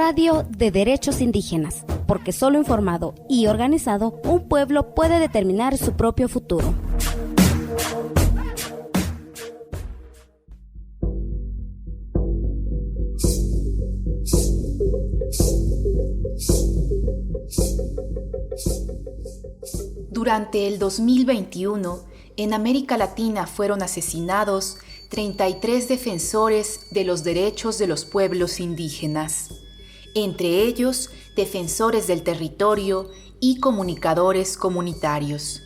radio de derechos indígenas, porque solo informado y organizado, un pueblo puede determinar su propio futuro. Durante el 2021, en América Latina fueron asesinados 33 defensores de los derechos de los pueblos indígenas, entre ellos defensores del territorio y comunicadores comunitarios.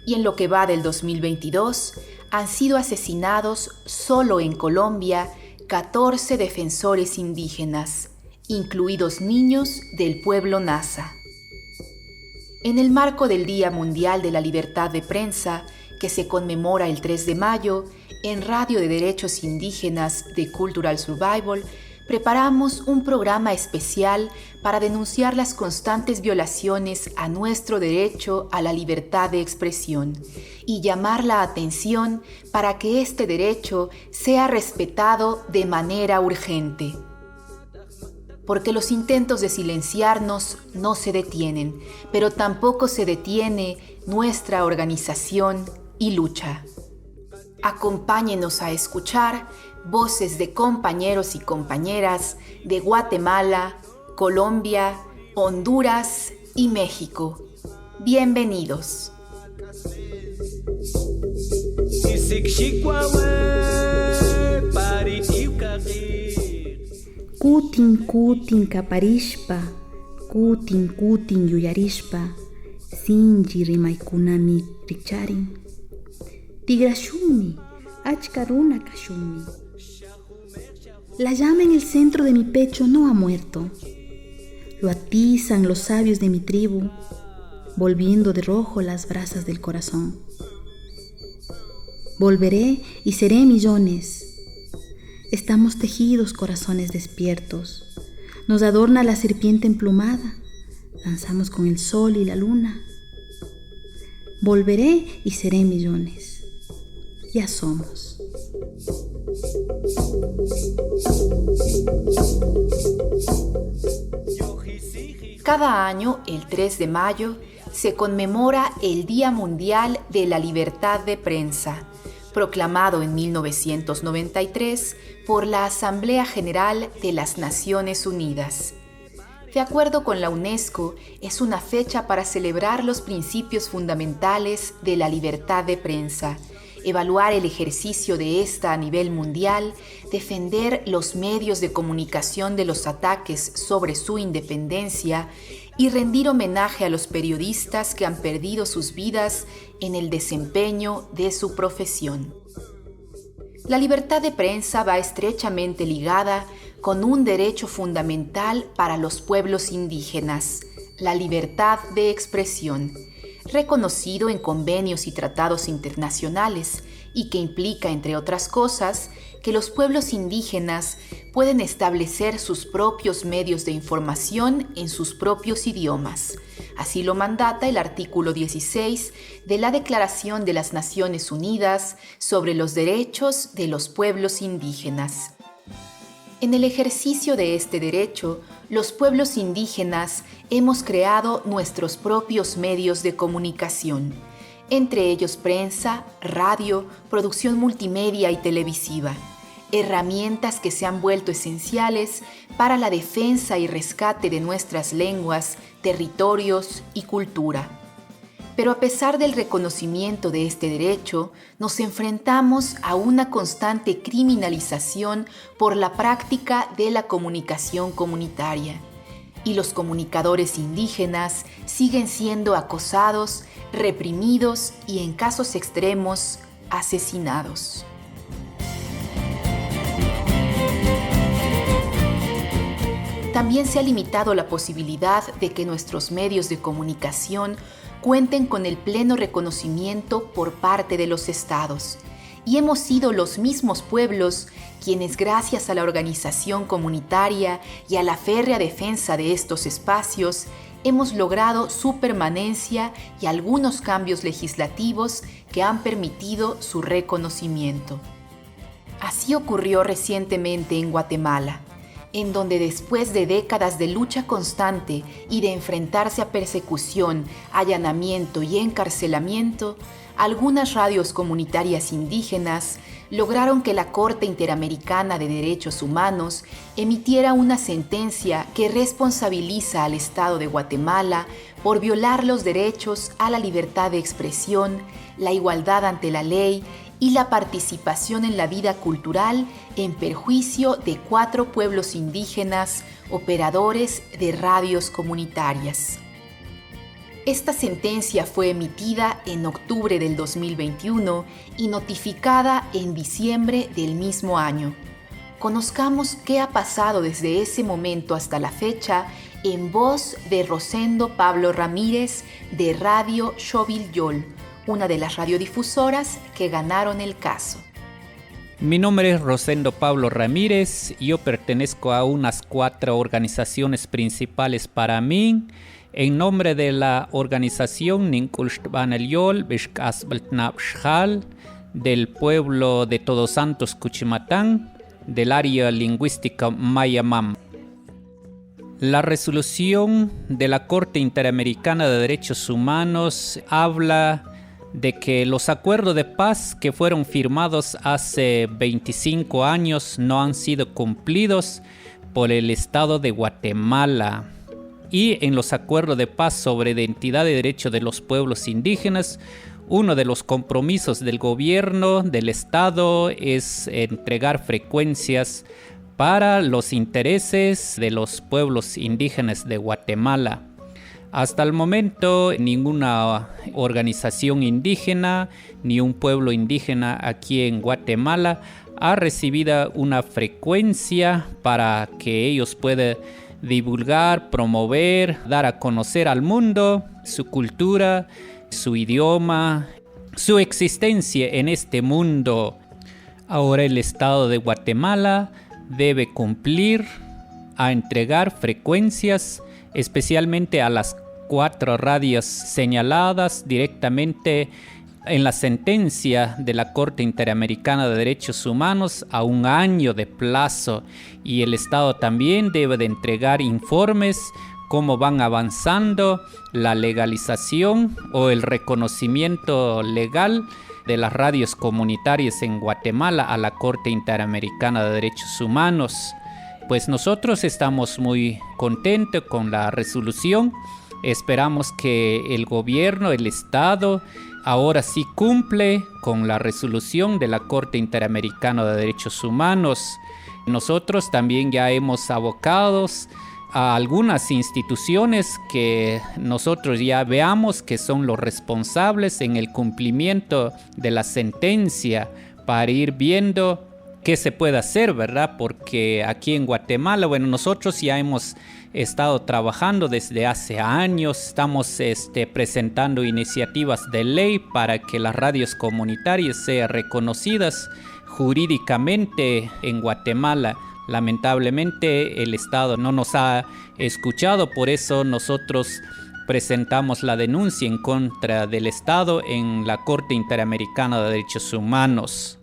Y en lo que va del 2022, han sido asesinados solo en Colombia 14 defensores indígenas, incluidos niños del pueblo Nasa. En el marco del Día Mundial de la Libertad de Prensa, que se conmemora el 3 de mayo, en Radio de Derechos Indígenas de Cultural Survival, preparamos un programa especial para denunciar las constantes violaciones a nuestro derecho a la libertad de expresión y llamar la atención para que este derecho sea respetado de manera urgente. Porque los intentos de silenciarnos no se detienen, pero tampoco se detiene nuestra organización y lucha. Acompáñenos a escuchar voces de compañeros y compañeras de Guatemala, Colombia, Honduras y México. Bienvenidos. Kutin kaparishpa, kutin yuyarishpa, sinji rimaykunami richarin. Tigrashumi, achkaruna kashumi. La llama en el centro de mi pecho no ha muerto. Lo atizan los sabios de mi tribu, volviendo de rojo las brasas del corazón. Volveré y seré millones. Estamos tejidos corazones despiertos. Nos adorna la serpiente emplumada. Danzamos con el sol y la luna. Volveré y seré millones. Ya somos. Cada año, el 3 de mayo, se conmemora el Día Mundial de la Libertad de Prensa, proclamado en 1993 por la Asamblea General de las Naciones Unidas. De acuerdo con la UNESCO, es una fecha para celebrar los principios fundamentales de la libertad de prensa, evaluar el ejercicio de esta a nivel mundial, defender los medios de comunicación de los ataques sobre su independencia y rendir homenaje a los periodistas que han perdido sus vidas en el desempeño de su profesión. La libertad de prensa va estrechamente ligada con un derecho fundamental para los pueblos indígenas, la libertad de expresión, reconocido en convenios y tratados internacionales y que implica, entre otras cosas, que los pueblos indígenas pueden establecer sus propios medios de información en sus propios idiomas. Así lo mandata el artículo 16 de la Declaración de las Naciones Unidas sobre los Derechos de los Pueblos Indígenas. En el ejercicio de este derecho, los pueblos indígenas hemos creado nuestros propios medios de comunicación, entre ellos prensa, radio, producción multimedia y televisiva, herramientas que se han vuelto esenciales para la defensa y rescate de nuestras lenguas, territorios y cultura. Pero a pesar del reconocimiento de este derecho, nos enfrentamos a una constante criminalización por la práctica de la comunicación comunitaria. Y los comunicadores indígenas siguen siendo acosados, reprimidos y, en casos extremos, asesinados. También se ha limitado la posibilidad de que nuestros medios de comunicación cuenten con el pleno reconocimiento por parte de los estados. Y hemos sido los mismos pueblos quienes, gracias a la organización comunitaria y a la férrea defensa de estos espacios, hemos logrado su permanencia y algunos cambios legislativos que han permitido su reconocimiento. Así ocurrió recientemente en Guatemala. en donde después de décadas de lucha constante y de enfrentarse a persecución, allanamiento y encarcelamiento, algunas radios comunitarias indígenas lograron que la Corte Interamericana de Derechos Humanos emitiera una sentencia que responsabiliza al Estado de Guatemala por violar los derechos a la libertad de expresión, la igualdad ante la ley y la participación en la vida cultural en perjuicio de 4 pueblos indígenas operadores de radios comunitarias. Esta sentencia fue emitida en octubre del 2021 y notificada en diciembre del mismo año. Conozcamos qué ha pasado desde ese momento hasta la fecha en voz de Rosendo Pablo Ramírez de Radio Xovilyol, una de las radiodifusoras que ganaron el caso. Mi nombre es Rosendo Pablo Ramírez. Yo pertenezco a unas 4 organizaciones principales para mí. En nombre de la organización Ninkulxtbanelyol Bixkasbaltnapxjal del pueblo de Todos Santos Cuchimatán, del área lingüística Mayamam. La resolución de la Corte Interamericana de Derechos Humanos habla de que los acuerdos de paz que fueron firmados hace 25 años no han sido cumplidos por el Estado de Guatemala. Y en los acuerdos de paz sobre identidad y derechos de los pueblos indígenas, uno de los compromisos del gobierno del Estado es entregar frecuencias para los intereses de los pueblos indígenas de Guatemala. Hasta el momento, ninguna organización indígena ni un pueblo indígena aquí en Guatemala ha recibido una frecuencia para que ellos puedan divulgar, promover, dar a conocer al mundo su cultura, su idioma, su existencia en este mundo. Ahora el Estado de Guatemala debe cumplir a entregar frecuencias, especialmente a las 4 radios señaladas directamente en la sentencia de la Corte Interamericana de Derechos Humanos a 1 año de plazo, y el Estado también debe de entregar informes cómo van avanzando la legalización o el reconocimiento legal de las radios comunitarias en Guatemala a la Corte Interamericana de Derechos Humanos. Pues nosotros estamos muy contentos con la resolución. Esperamos que el gobierno, el Estado, ahora sí cumple con la resolución de la Corte Interamericana de Derechos Humanos. Nosotros también ya hemos abocado a algunas instituciones que nosotros ya veamos que son los responsables en el cumplimiento de la sentencia para ir viendo qué se puede hacer, ¿verdad? Porque aquí en Guatemala, nosotros ya hemos estado trabajando desde hace años, estamos presentando iniciativas de ley para que las radios comunitarias sean reconocidas jurídicamente en Guatemala. Lamentablemente el Estado no nos ha escuchado, por eso nosotros presentamos la denuncia en contra del Estado en la Corte Interamericana de Derechos Humanos.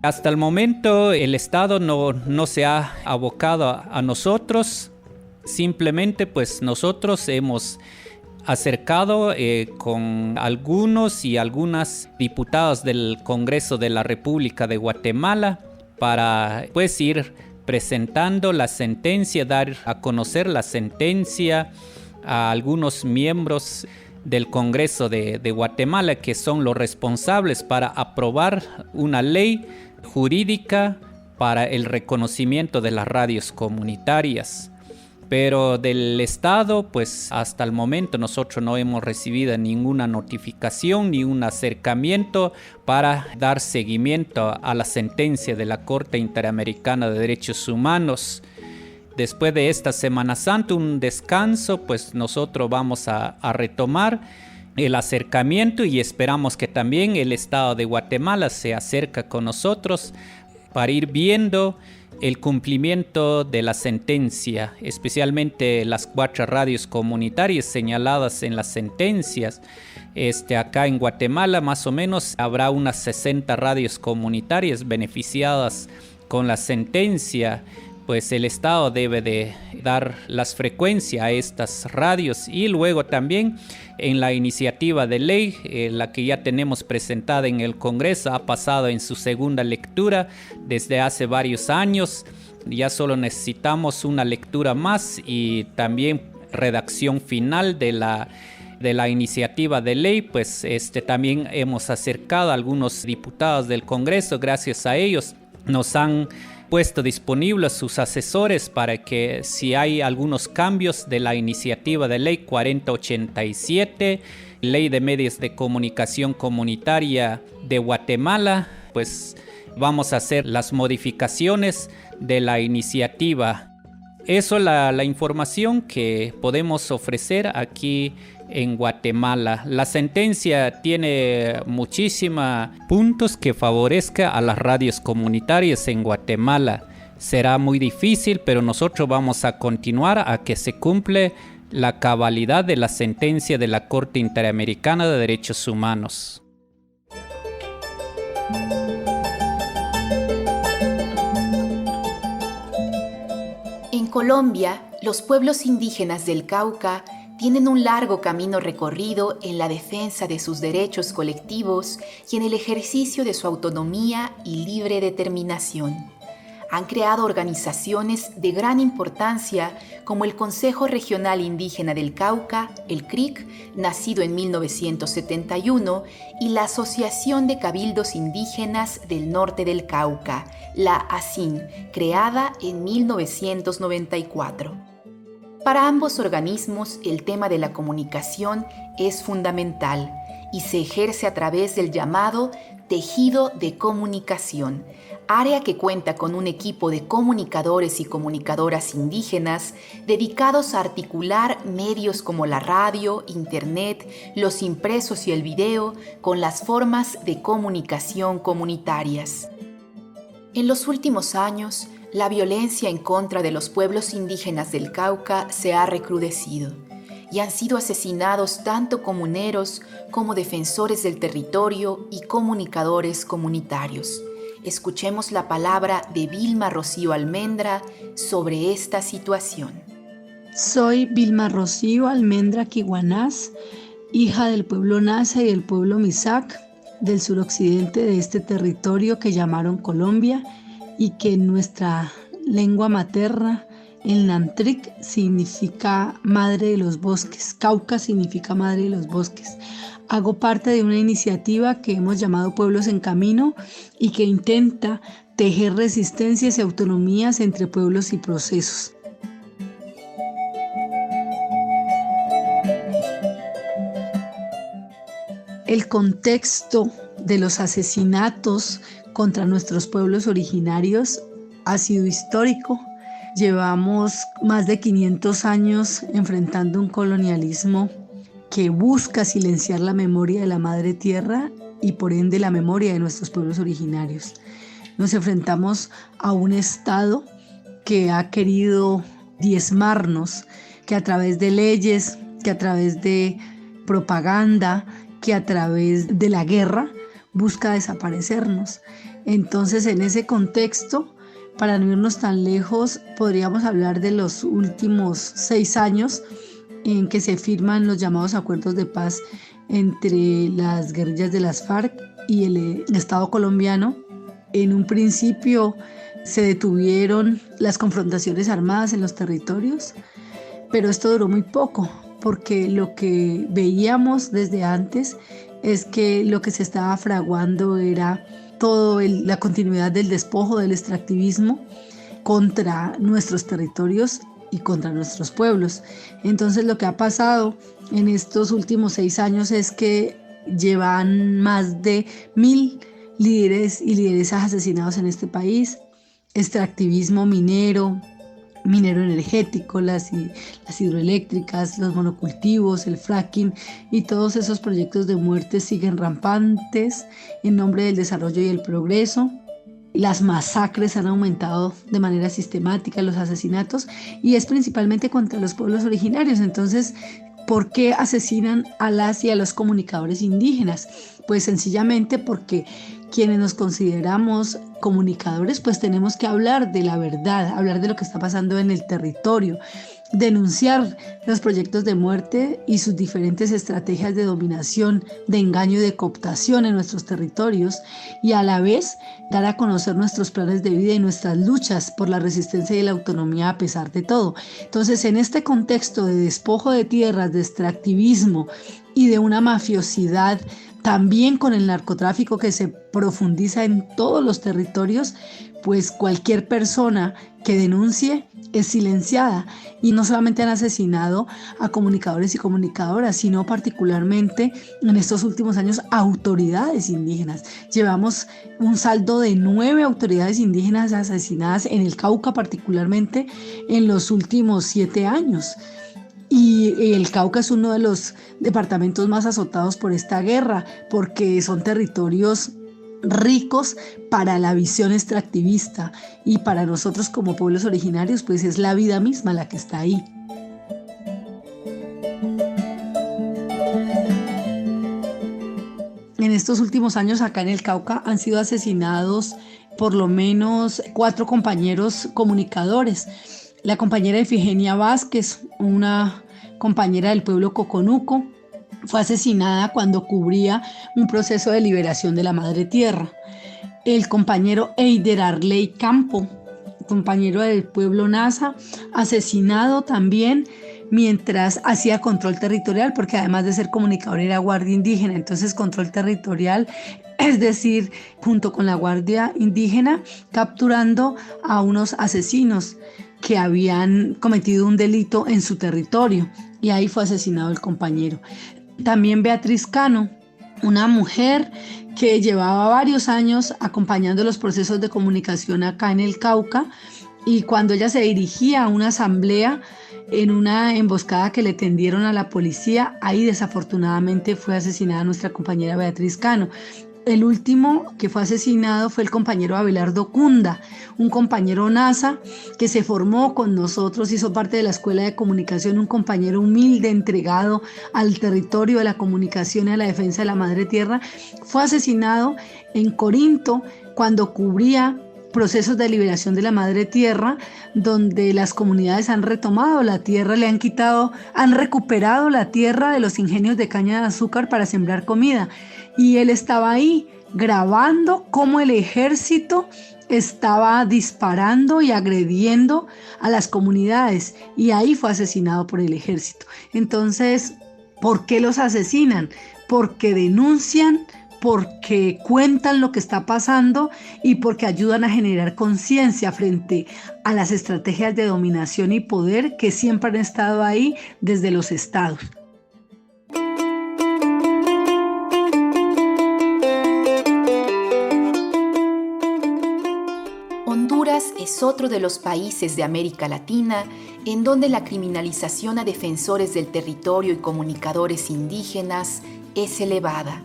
Hasta el momento el Estado no se ha abocado a nosotros, simplemente pues nosotros hemos acercado con algunos y algunas diputados del Congreso de la República de Guatemala para pues ir presentando la sentencia, dar a conocer la sentencia a algunos miembros del Congreso de Guatemala que son los responsables para aprobar una ley jurídica para el reconocimiento de las radios comunitarias. Pero del Estado, pues hasta el momento nosotros no hemos recibido ninguna notificación ni un acercamiento para dar seguimiento a la sentencia de la Corte Interamericana de Derechos Humanos. Después de esta Semana Santa, un descanso, pues nosotros vamos a retomar el acercamiento y esperamos que también el Estado de Guatemala se acerque con nosotros para ir viendo el cumplimiento de la sentencia, especialmente las 4 radios comunitarias señaladas en las sentencias. Acá en Guatemala más o menos habrá unas 60 radios comunitarias beneficiadas con la sentencia. Pues el Estado debe de dar las frecuencias a estas radios, y luego también en la iniciativa de ley, la que ya tenemos presentada en el Congreso, ha pasado en su segunda lectura desde hace varios años. Ya solo necesitamos una lectura más y también redacción final de la iniciativa de ley. Pues también hemos acercado a algunos diputados del Congreso. Gracias a ellos nos han puesto disponibles sus asesores para que, si hay algunos cambios de la iniciativa de ley 4087, ley de medios de comunicación comunitaria de Guatemala, pues vamos a hacer las modificaciones de la iniciativa. Eso es la información que podemos ofrecer aquí en Guatemala. La sentencia tiene muchísimos puntos que favorezcan a las radios comunitarias en Guatemala. Será muy difícil, pero nosotros vamos a continuar a que se cumple la cabalidad de la sentencia de la Corte Interamericana de Derechos Humanos. En Colombia, los pueblos indígenas del Cauca tienen un largo camino recorrido en la defensa de sus derechos colectivos y en el ejercicio de su autonomía y libre determinación. Han creado organizaciones de gran importancia como el Consejo Regional Indígena del Cauca, el CRIC, nacido en 1971, y la Asociación de Cabildos Indígenas del Norte del Cauca, la ASIN, creada en 1994. Para ambos organismos, el tema de la comunicación es fundamental y se ejerce a través del llamado tejido de comunicación, área que cuenta con un equipo de comunicadores y comunicadoras indígenas dedicados a articular medios como la radio, internet, los impresos y el video con las formas de comunicación comunitarias. En los últimos años, la violencia en contra de los pueblos indígenas del Cauca se ha recrudecido y han sido asesinados tanto comuneros como defensores del territorio y comunicadores comunitarios. Escuchemos la palabra de Vilma Rocío Almendra sobre esta situación. Soy Vilma Rocío Almendra Quiguanás, hija del pueblo Nasa y del pueblo Misac, del suroccidente de este territorio que llamaron Colombia y que en nuestra lengua materna, en Nantric, significa madre de los bosques. Cauca significa madre de los bosques. Hago parte de una iniciativa que hemos llamado Pueblos en Camino y que intenta tejer resistencias y autonomías entre pueblos y procesos. El contexto de los asesinatos contra nuestros pueblos originarios ha sido histórico. Llevamos más de 500 años enfrentando un colonialismo que busca silenciar la memoria de la madre tierra y por ende la memoria de nuestros pueblos originarios. Nos enfrentamos a un Estado que ha querido diezmarnos, que a través de leyes, que a través de propaganda, que a través de la guerra busca desaparecernos. Entonces, en ese contexto, para no irnos tan lejos, podríamos hablar de los últimos 6 años en que se firman los llamados acuerdos de paz entre las guerrillas de las FARC y el Estado colombiano. En un principio se detuvieron las confrontaciones armadas en los territorios, pero esto duró muy poco, porque lo que veíamos desde antes es que lo que se estaba fraguando era toda la continuidad del despojo, del extractivismo contra nuestros territorios y contra nuestros pueblos. Entonces lo que ha pasado en estos últimos 6 años es que llevan más de 1000 líderes y lideresas asesinados en este país. Extractivismo minero energético, las hidroeléctricas, los monocultivos, el fracking y todos esos proyectos de muerte siguen rampantes en nombre del desarrollo y el progreso. las masacres han aumentado de manera sistemática, los asesinatos, y es principalmente contra los pueblos originarios. Entonces, ¿por qué asesinan a las y a los comunicadores indígenas? Pues sencillamente porque quienes nos consideramos comunicadores, pues tenemos que hablar de la verdad, hablar de lo que está pasando en el territorio, denunciar los proyectos de muerte y sus diferentes estrategias de dominación, de engaño y de cooptación en nuestros territorios, y a la vez dar a conocer nuestros planes de vida y nuestras luchas por la resistencia y la autonomía a pesar de todo. Entonces, en este contexto de despojo de tierras, de extractivismo y de una mafiosidad, también con el narcotráfico que se profundiza en todos los territorios, pues cualquier persona que denuncie es silenciada. Y no solamente han asesinado a comunicadores y comunicadoras, sino particularmente en estos últimos años a autoridades indígenas. Llevamos un saldo de 9 autoridades indígenas asesinadas en el Cauca, particularmente en los últimos 7 años. Y el Cauca es uno de los departamentos más azotados por esta guerra, porque son territorios ricos para la visión extractivista, y para nosotros como pueblos originarios pues es la vida misma la que está ahí. En estos últimos años acá en el Cauca han sido asesinados por lo menos 4 compañeros comunicadores. La compañera Efigenia Vázquez, una compañera del pueblo Coconuco, fue asesinada cuando cubría un proceso de liberación de la Madre Tierra. El compañero Eider Arley Campo, compañero del pueblo Nasa, asesinado también mientras hacía control territorial, porque además de ser comunicador era guardia indígena. Entonces, control territorial, es decir, junto con la guardia indígena, capturando a unos asesinos que habían cometido un delito en su territorio, y ahí fue asesinado el compañero. También Beatriz Cano, una mujer que llevaba varios años acompañando los procesos de comunicación acá en el Cauca, y cuando ella se dirigía a una asamblea en una emboscada que le tendieron a la policía, ahí desafortunadamente fue asesinada nuestra compañera Beatriz Cano. El último que fue asesinado fue el compañero Abelardo Cunda, un compañero NASA que se formó con nosotros, hizo parte de la Escuela de Comunicación, un compañero humilde, entregado al territorio, a la comunicación y a la defensa de la Madre Tierra. Fue asesinado en Corinto cuando cubría procesos de liberación de la Madre Tierra, donde las comunidades han retomado la tierra, han recuperado la tierra de los ingenios de caña de azúcar para sembrar comida. Y él estaba ahí grabando cómo el ejército estaba disparando y agrediendo a las comunidades, y ahí fue asesinado por el ejército. Entonces, ¿por qué los asesinan? Porque denuncian, porque cuentan lo que está pasando y porque ayudan a generar conciencia frente a las estrategias de dominación y poder que siempre han estado ahí desde los estados. Honduras es otro de los países de América Latina en donde la criminalización a defensores del territorio y comunicadores indígenas es elevada.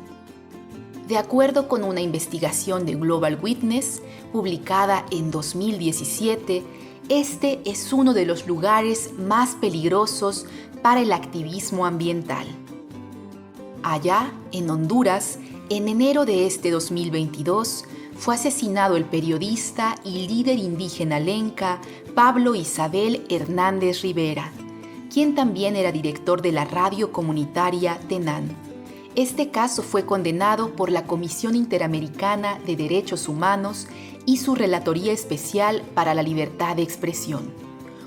De acuerdo con una investigación de Global Witness, publicada en 2017, este es uno de los lugares más peligrosos para el activismo ambiental. Allá, en Honduras, en enero de este 2022, fue asesinado el periodista y líder indígena lenca Pablo Isabel Hernández Rivera, quien también era director de la radio comunitaria TENAN. Este caso fue condenado por la Comisión Interamericana de Derechos Humanos y su Relatoría Especial para la Libertad de Expresión,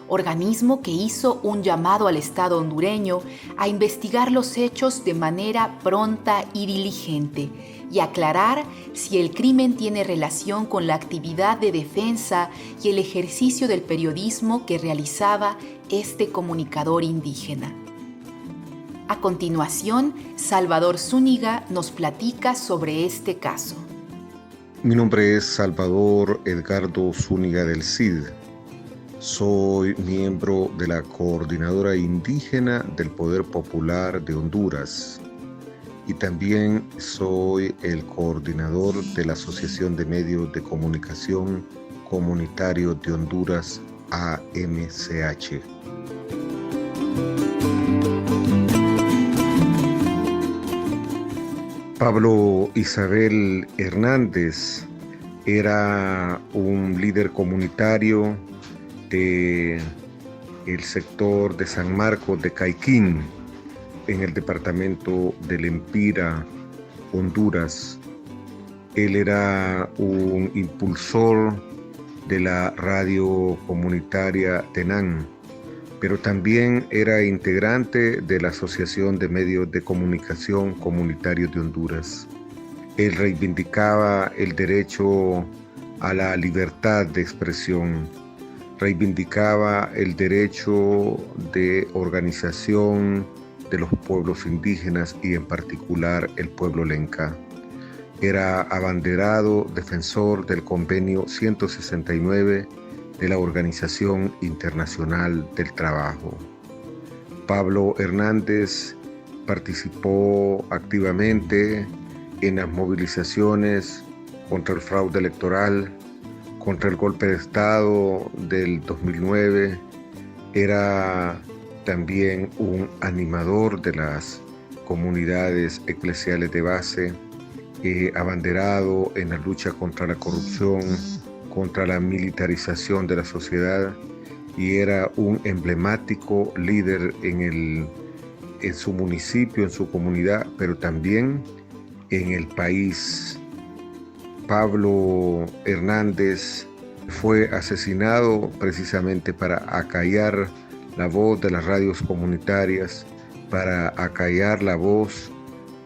organismo que hizo un llamado al Estado hondureño a investigar los hechos de manera pronta y diligente y aclarar si el crimen tiene relación con la actividad de defensa y el ejercicio del periodismo que realizaba este comunicador indígena. A continuación, Salvador Zúñiga nos platica sobre este caso. Mi nombre es Salvador Edgardo Zúñiga del Cid. Soy miembro de la Coordinadora Indígena del Poder Popular de Honduras. y también soy el coordinador de la Asociación de Medios de Comunicación Comunitarios de Honduras, AMCH. Pablo Isabel Hernández era un líder comunitario del sector de San Marcos de Caiquín, en el departamento del Empira, Honduras. Él era un impulsor de la radio comunitaria TENAN, pero también era integrante de la Asociación de Medios de Comunicación Comunitarios de Honduras. Él reivindicaba el derecho a la libertad de expresión, reivindicaba el derecho de organización de los pueblos indígenas y en particular el pueblo lenca. Era abanderado defensor del Convenio 169 de la Organización Internacional del Trabajo. Pablo Hernández participó activamente en las movilizaciones contra el fraude electoral, contra el golpe de Estado del 2009. Era también un animador de las comunidades eclesiales de base, abanderado en la lucha contra la corrupción, contra la militarización de la sociedad, y era un emblemático líder en su municipio, en su comunidad, pero también en el país. Pablo Hernández fue asesinado precisamente para acallar la voz de las radios comunitarias, para acallar la voz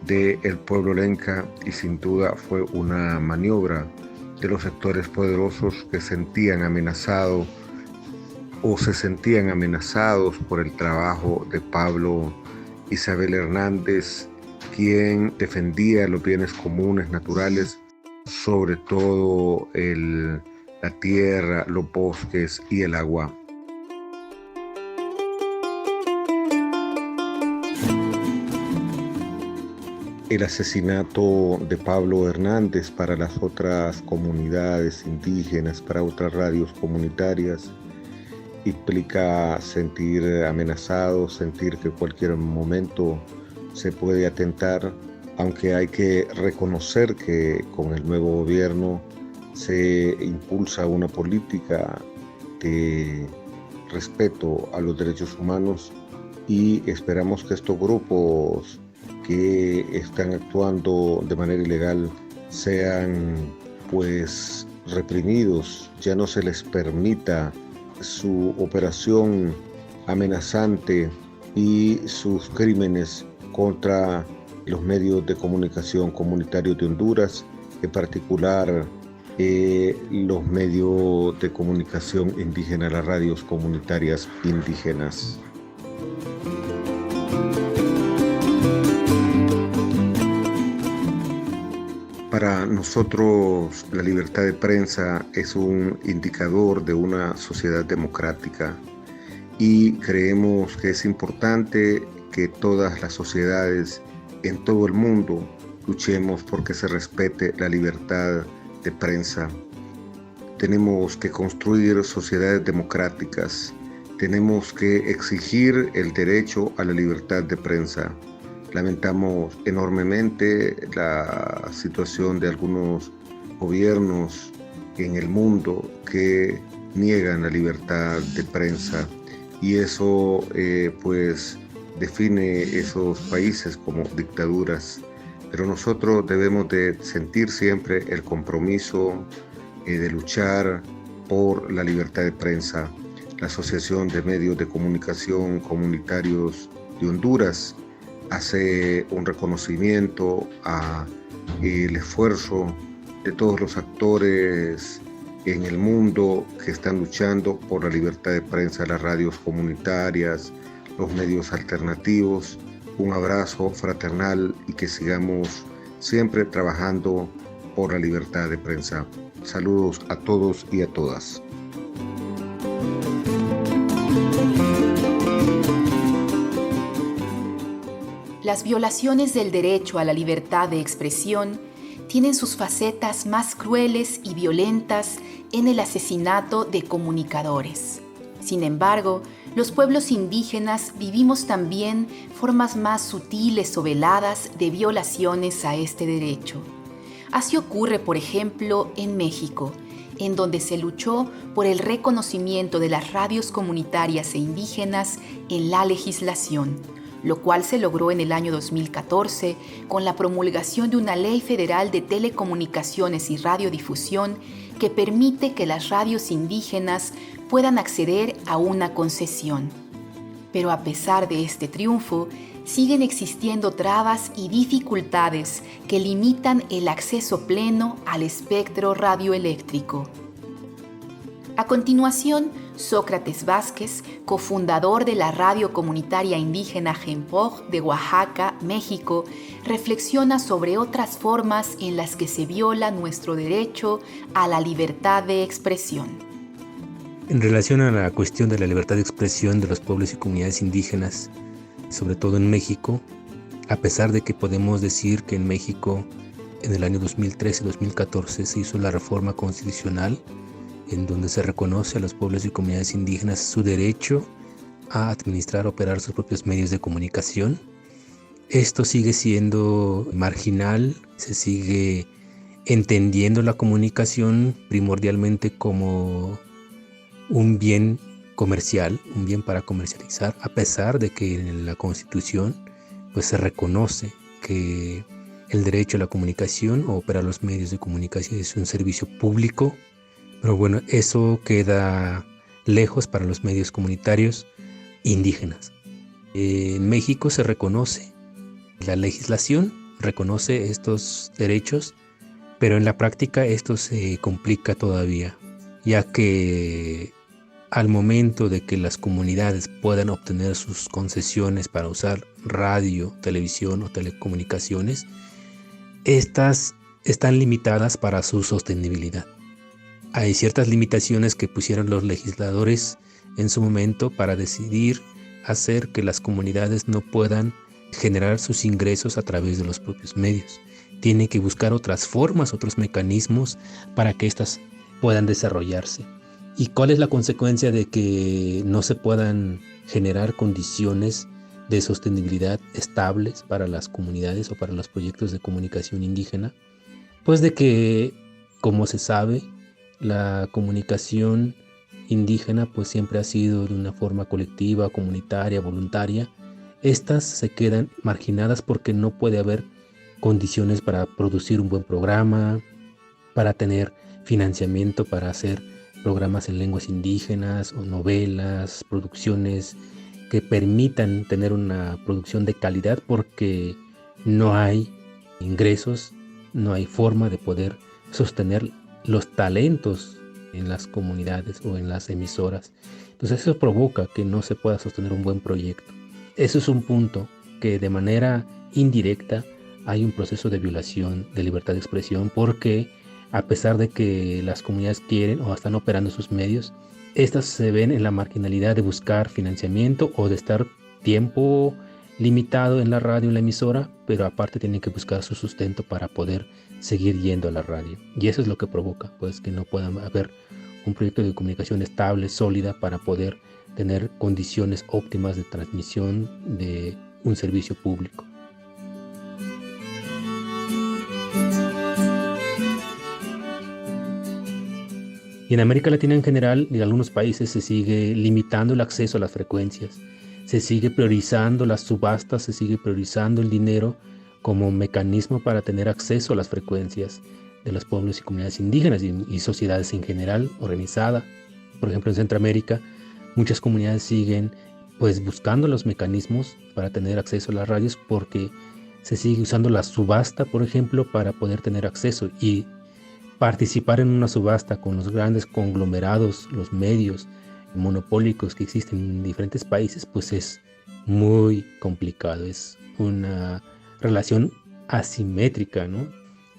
del pueblo lenca, y sin duda fue una maniobra de los sectores poderosos que sentían amenazado o se sentían amenazados por el trabajo de Pablo Isabel Hernández, quien defendía los bienes comunes naturales, sobre todo la tierra, los bosques y el agua. El asesinato de Pablo Hernández para las otras comunidades indígenas, para otras radios comunitarias, implica sentir amenazados, sentir que en cualquier momento se puede atentar, aunque hay que reconocer que con el nuevo gobierno se impulsa una política de respeto a los derechos humanos, y esperamos que estos grupos que están actuando de manera ilegal sean pues reprimidos, ya no se les permita su operación amenazante y sus crímenes contra los medios de comunicación comunitarios de Honduras, en particular los medios de comunicación indígena, las radios comunitarias indígenas. Para nosotros, la libertad de prensa es un indicador de una sociedad democrática, y creemos que es importante que todas las sociedades en todo el mundo luchemos porque se respete la libertad de prensa. Tenemos que construir sociedades democráticas, tenemos que exigir el derecho a la libertad de prensa. Lamentamos enormemente la situación de algunos gobiernos en el mundo que niegan la libertad de prensa, y eso pues define esos países como dictaduras. Pero nosotros debemos de sentir siempre el compromiso de luchar por la libertad de prensa. La Asociación de Medios de Comunicación Comunitarios de Honduras hace un reconocimiento al esfuerzo de todos los actores en el mundo que están luchando por la libertad de prensa, las radios comunitarias, los medios alternativos. Un abrazo fraternal y que sigamos siempre trabajando por la libertad de prensa. Saludos a todos y a todas. Las violaciones del derecho a la libertad de expresión tienen sus facetas más crueles y violentas en el asesinato de comunicadores. Sin embargo, los pueblos indígenas vivimos también formas más sutiles o veladas de violaciones a este derecho. Así ocurre, por ejemplo, en México, en donde se luchó por el reconocimiento de las radios comunitarias e indígenas en la legislación, lo cual se logró en el año 2014 con la promulgación de una ley federal de telecomunicaciones y radiodifusión que permite que las radios indígenas puedan acceder a una concesión. Pero a pesar de este triunfo, siguen existiendo trabas y dificultades que limitan el acceso pleno al espectro radioeléctrico. A continuación, Sócrates Vázquez, cofundador de la radio comunitaria indígena Jempoj de Oaxaca, México, reflexiona sobre otras formas en las que se viola nuestro derecho a la libertad de expresión. En relación a la cuestión de la libertad de expresión de los pueblos y comunidades indígenas, sobre todo en México, a pesar de que podemos decir que en México en el año 2013-2014 se hizo la reforma constitucional en donde se reconoce a los pueblos y comunidades indígenas su derecho a administrar, operar sus propios medios de comunicación. Esto sigue siendo marginal, se sigue entendiendo la comunicación primordialmente como un bien comercial, un bien para comercializar, a pesar de que en la Constitución pues se reconoce que el derecho a la comunicación o operar los medios de comunicación es un servicio público. Pero bueno, eso queda lejos para los medios comunitarios indígenas. En México se reconoce, la legislación reconoce estos derechos, pero en la práctica esto se complica todavía, ya que al momento de que las comunidades puedan obtener sus concesiones para usar radio, televisión o telecomunicaciones, estas están limitadas para su sostenibilidad. Hay ciertas limitaciones que pusieron los legisladores en su momento para decidir hacer que las comunidades no puedan generar sus ingresos a través de los propios medios. Tienen que buscar otras formas, otros mecanismos para que éstas puedan desarrollarse. ¿Y cuál es la consecuencia de que no se puedan generar condiciones de sostenibilidad estables para las comunidades o para los proyectos de comunicación indígena? Pues de que, como se sabe, la comunicación indígena pues siempre ha sido de una forma colectiva, comunitaria, voluntaria. Estas se quedan marginadas porque no puede haber condiciones para producir un buen programa, para tener financiamiento para hacer programas en lenguas indígenas o novelas, producciones que permitan tener una producción de calidad porque no hay ingresos, no hay forma de poder sostener los talentos en las comunidades o en las emisoras. Entonces eso provoca que no se pueda sostener un buen proyecto. Eso es un punto que de manera indirecta hay un proceso de violación de libertad de expresión porque a pesar de que las comunidades quieren o están operando sus medios, estas se ven en la marginalidad de buscar financiamiento o de estar tiempo limitado en la radio, en la emisora, pero aparte tienen que buscar su sustento para poder seguir yendo a la radio. Y eso es lo que provoca pues que no pueda haber un proyecto de comunicación estable, sólida, para poder tener condiciones óptimas de transmisión de un servicio público. Y en América Latina en general y en algunos países se sigue limitando el acceso a las frecuencias, se sigue priorizando las subastas, se sigue priorizando el dinero como mecanismo para tener acceso a las frecuencias de los pueblos y comunidades indígenas y sociedades en general organizada. Por ejemplo, en Centroamérica, muchas comunidades siguen pues buscando los mecanismos para tener acceso a las radios porque se sigue usando la subasta, por ejemplo, para poder tener acceso y participar en una subasta con los grandes conglomerados, los medios monopólicos que existen en diferentes países, pues es muy complicado, es una relación asimétrica, ¿no?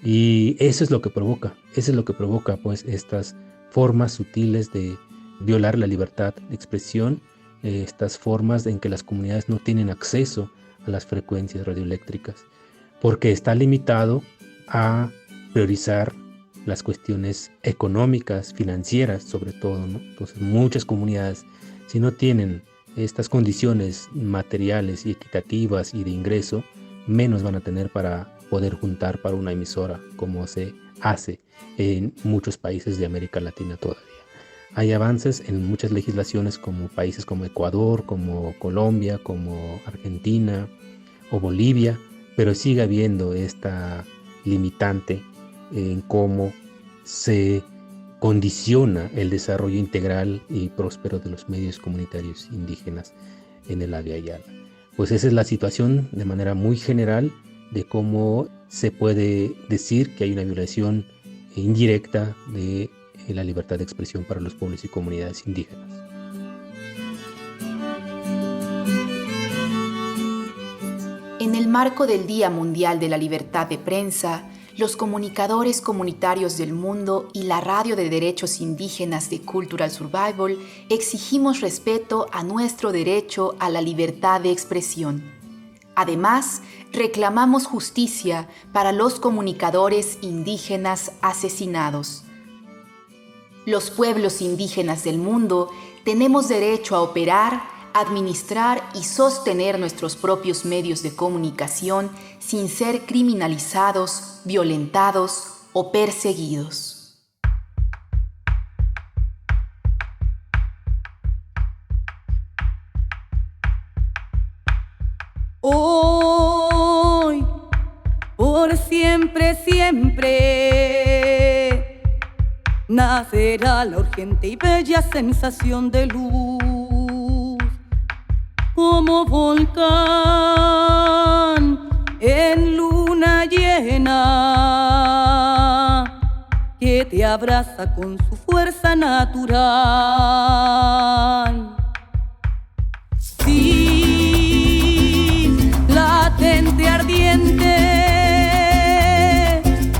Y eso es lo que provoca pues estas formas sutiles de violar la libertad de expresión, estas formas en que las comunidades no tienen acceso a las frecuencias radioeléctricas, porque está limitado a priorizar las cuestiones económicas, financieras sobre todo, ¿no? Entonces muchas comunidades, si no tienen estas condiciones materiales y equitativas y de ingreso, menos van a tener para poder juntar para una emisora, como se hace en muchos países de América Latina todavía. Hay avances en muchas legislaciones como países como Ecuador, como Colombia, como Argentina o Bolivia, pero sigue habiendo esta limitante en cómo se condiciona el desarrollo integral y próspero de los medios comunitarios indígenas en el Avia Yala. Pues esa es la situación de manera muy general de cómo se puede decir que hay una violación indirecta de la libertad de expresión para los pueblos y comunidades indígenas. En el marco del Día Mundial de la Libertad de Prensa, los comunicadores comunitarios del mundo y la Radio de Derechos Indígenas de Cultural Survival exigimos respeto a nuestro derecho a la libertad de expresión. Además, reclamamos justicia para los comunicadores indígenas asesinados. Los pueblos indígenas del mundo tenemos derecho a operar, administrar y sostener nuestros propios medios de comunicación sin ser criminalizados, violentados o perseguidos. Hoy, por siempre, siempre, nacerá la urgente y bella sensación de luz, como volcán en luna llena, que te abraza con su fuerza natural. Sí, latente, ardiente,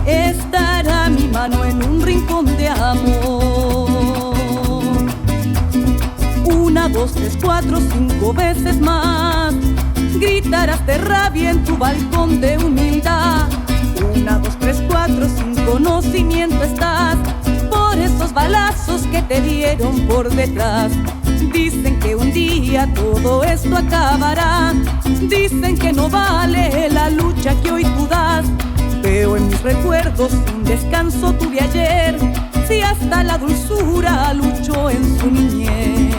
estará mi mano en un rincón de amor. 1, 2, 3, 4, 5 veces más gritarás de rabia en tu balcón de humildad. 1, 2, 3, 4, sin conocimiento estás por esos balazos que te dieron por detrás. Dicen que un día todo esto acabará, dicen que no vale la lucha que hoy tú das. Veo en mis recuerdos un descanso tuve ayer, si hasta la dulzura luchó en su niñez.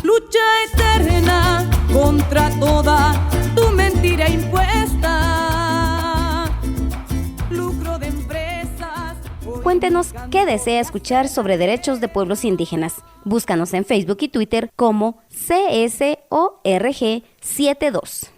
Lucha eterna contra toda tu mentira impuesta, lucro de empresas. Cuéntenos qué desea escuchar sobre derechos de pueblos indígenas. Búscanos en Facebook y Twitter como CSORG72.